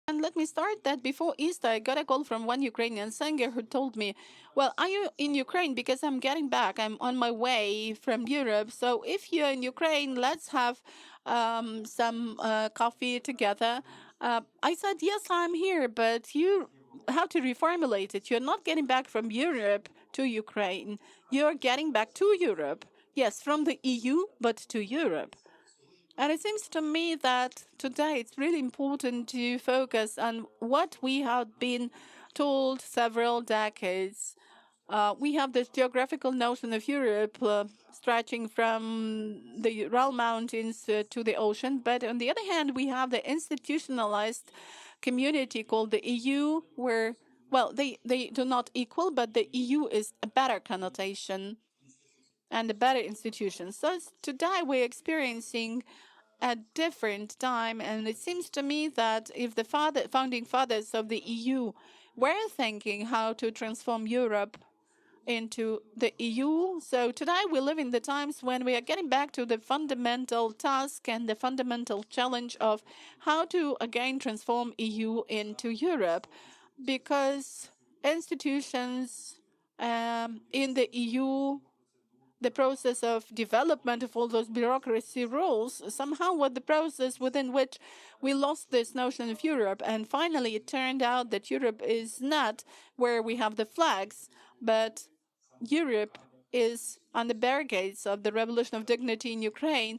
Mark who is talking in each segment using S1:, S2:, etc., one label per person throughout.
S1: And let me start that before Easter, I got a call from one Ukrainian singer who told me, well, are you in Ukraine? Because I'm getting back. I'm on my way from Europe. So if you're in Ukraine, let's have some coffee together. I said, yes, I'm here, but you have to reformulate it. You're not getting back from Europe to Ukraine. You're getting back to Europe. Yes, from the EU, but to Europe. And it seems to me that today it's really important to focus on what we have been told several decades. We have this geographical notion of Europe stretching from the Ural Mountains to the ocean. But on the other hand, we have the institutionalized community called the EU, where, well, they do not equal, but the EU is a better connotation and a better institution. So today we're experiencing a different time, and it seems to me that if the founding fathers of the EU were thinking how to transform Europe into the EU, so today we live in the times when we are getting back to the fundamental task and the fundamental challenge of how to again transform EU into Europe, because institutions in the EU, the process of development of all those bureaucracy rules somehow was the process within which we lost this notion of Europe. And finally, it turned out that Europe is not where we have the flags, but Europe is on the barricades of the Revolution of Dignity in Ukraine,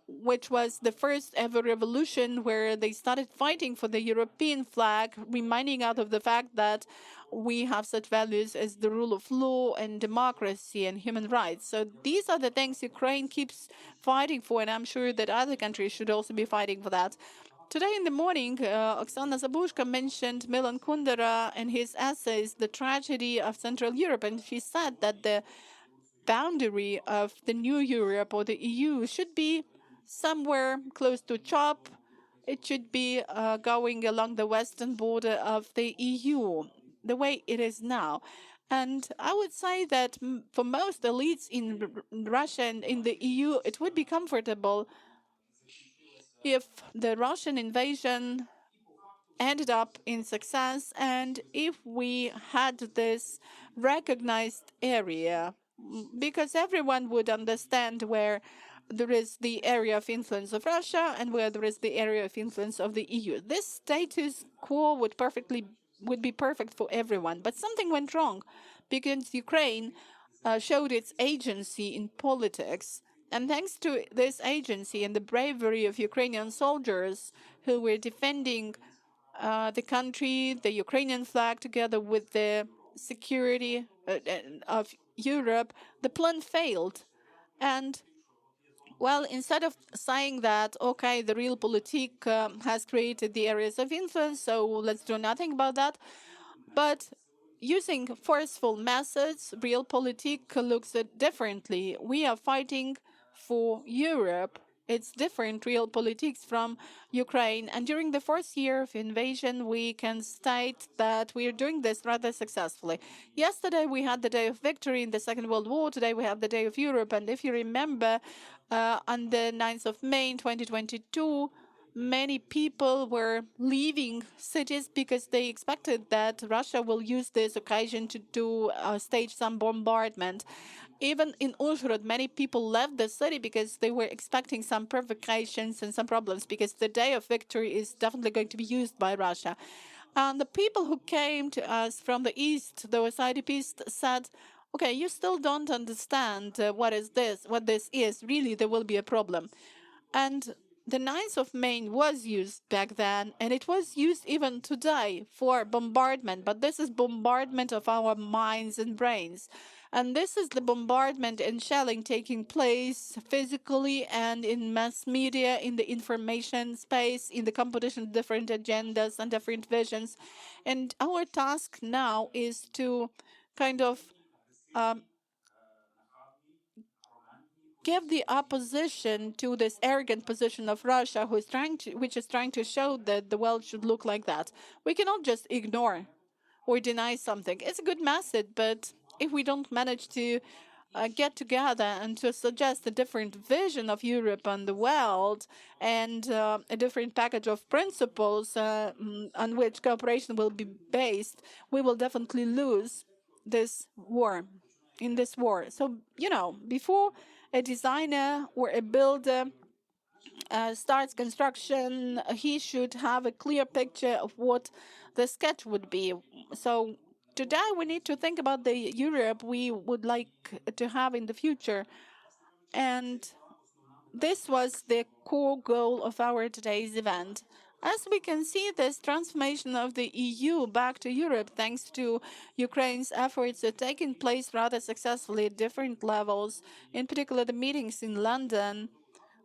S1: which was the first ever revolution where they started fighting for the European flag, reminding out of the fact that we have such values as the rule of law and democracy and human rights. So these are the things Ukraine keeps fighting for, and I'm sure that other countries should also be fighting for that. Today in the morning, Oksana Zabushka mentioned Milan Kundera in his essays, The Tragedy of Central Europe, and she said that the boundary of the new Europe or the EU should be somewhere close to CHOP. It should be going along the western border of the EU, the way it is now. And I would say that for most elites in Russia and in the EU, it would be comfortable if the Russian invasion ended up in success and if we had this recognized area, because everyone would understand where there is the area of influence of Russia and where there is the area of influence of the EU. This status quo would be perfect for everyone. But something went wrong because Ukraine showed its agency in politics. And thanks to this agency and the bravery of Ukrainian soldiers who were defending the country, the Ukrainian flag, together with the security of Europe, the plan failed. And well, instead of saying that, okay, the realpolitik has created the areas of influence, so let's do nothing about that, but using forceful methods, realpolitik looks differently. We are fighting for Europe. It's different realpolitik from Ukraine. And during the first year of invasion, we can state that we are doing this rather successfully. Yesterday, we had the day of victory in the Second World War. Today, we have the day of Europe. And if you remember, on the 9th of May 2022, many people were leaving cities because they expected that Russia will use this occasion to stage some bombardment. Even in Uzhhorod, many people left the city because they were expecting some provocations and some problems, because the day of victory is definitely going to be used by Russia. And the people who came to us from the east, those IDPs, said, okay, you still don't understand what this is. Really, there will be a problem. And the 9th of May was used back then, and it was used even today for bombardment. But this is bombardment of our minds and brains. And this is the bombardment and shelling taking place physically and in mass media, in the information space, in the competition of different agendas and different visions. And our task now is to kind of give the opposition to this arrogant position of Russia, which is trying to show that the world should look like that. We cannot just ignore or deny something. It's a good message, but if we don't manage to get together and to suggest a different vision of Europe and the world and a different package of principles on which cooperation will be based, we will definitely lose this war, in this war. So, before a designer or a builder starts construction, he should have a clear picture of what the sketch would be. So today we need to think about the Europe we would like to have in the future. And this was the core goal of our today's event. As we can see, this transformation of the EU back to Europe, thanks to Ukraine's efforts, are taking place rather successfully at different levels, in particular the meetings in London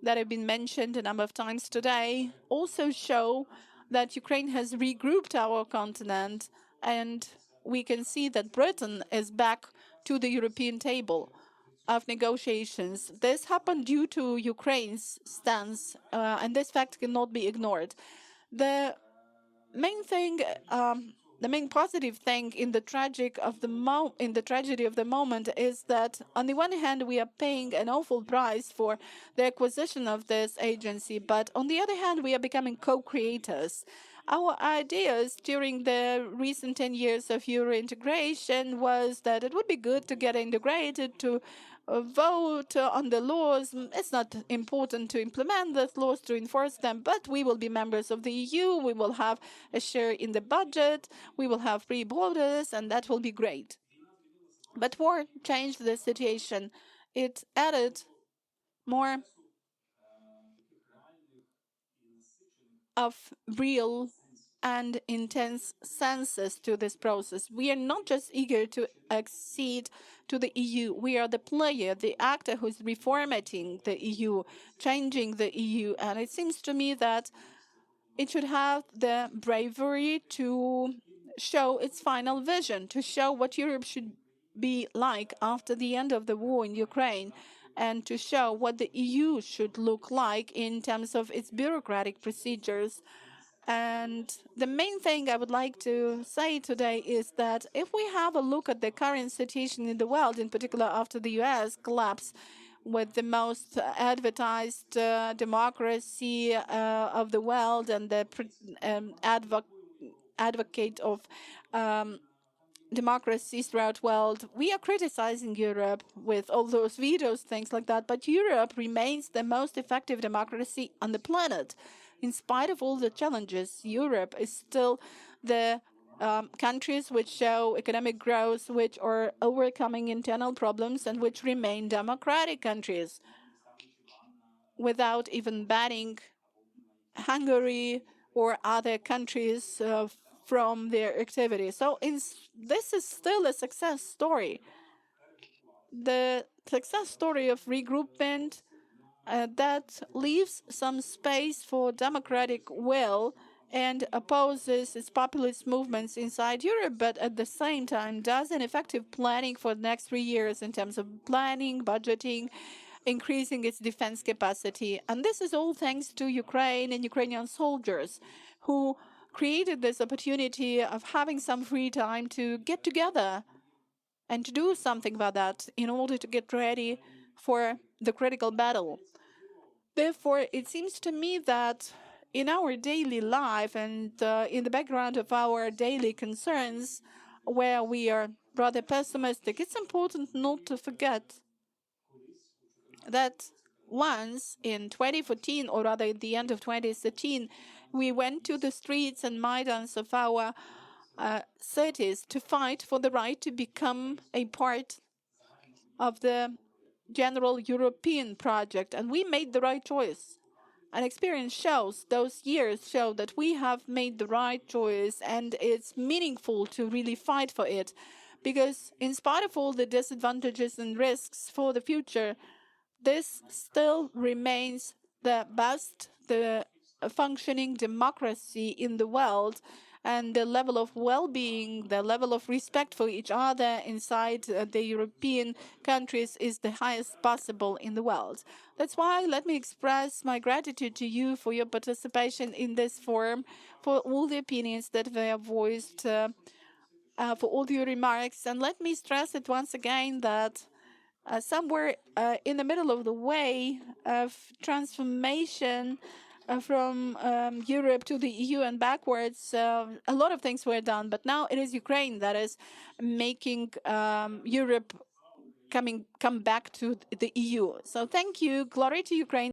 S1: that have been mentioned a number of times today also show that Ukraine has regrouped our continent, and we can see that Britain is back to the European table of negotiations. This happened due to Ukraine's stance, and this fact cannot be ignored. The main thing, the main positive thing in the tragedy of the moment is that on the one hand we are paying an awful price for the acquisition of this agency, but on the other hand we are becoming co-creators. Our ideas during the recent 10 years of Euro integration was that it would be good to get integrated, to vote on the laws. It's not important to implement those laws, to enforce them, but we will be members of the EU, we will have a share in the budget, we will have free borders, and that will be great. But war changed the situation. It added more of real and intense senses to this process. We are not just eager to accede to the EU. We are the player, the actor who's reformatting the EU, changing the EU. And it seems to me that it should have the bravery to show its final vision, to show what Europe should be like after the end of the war in Ukraine, and to show what the EU should look like in terms of its bureaucratic procedures. And the main thing I would like to say today is that if we have a look at the current situation in the world, in particular after the US collapse, with the most advertised democracy of the world and the advocate of democracies throughout the world, we are criticizing Europe with all those vetoes, things like that. But Europe remains the most effective democracy on the planet. In spite of all the challenges, Europe is still the countries which show economic growth, which are overcoming internal problems, and which remain democratic countries without even banning Hungary or other countries from their activity. So this is still a success story. The success story of regroupment that leaves some space for democratic will and opposes its populist movements inside Europe, but at the same time does an effective planning for the next 3 years in terms of planning, budgeting, increasing its defense capacity. And this is all thanks to Ukraine and Ukrainian soldiers who created this opportunity of having some free time to get together and to do something about that in order to get ready for the critical battle. Therefore, it seems to me that in our daily life and in the background of our daily concerns, where we are rather pessimistic, it's important not to forget that once in 2014, or rather at the end of 2013, we went to the streets and maidans of our cities to fight for the right to become a part of the general European project, and we made the right choice. And experience shows, those years show that we have made the right choice, and it's meaningful to really fight for it. Because in spite of all the disadvantages and risks for the future, this still remains the best, the functioning democracy in the world, and the level of well-being, the level of respect for each other inside the European countries is the highest possible in the world. That's why let me express my gratitude to you for your participation in this forum, for all the opinions that were voiced, for all your remarks. And let me stress it once again that somewhere in the middle of the way of transformation from Europe to the EU and backwards. A lot of things were done, but now it is Ukraine that is making Europe come back to the EU. So thank you. Glory to Ukraine.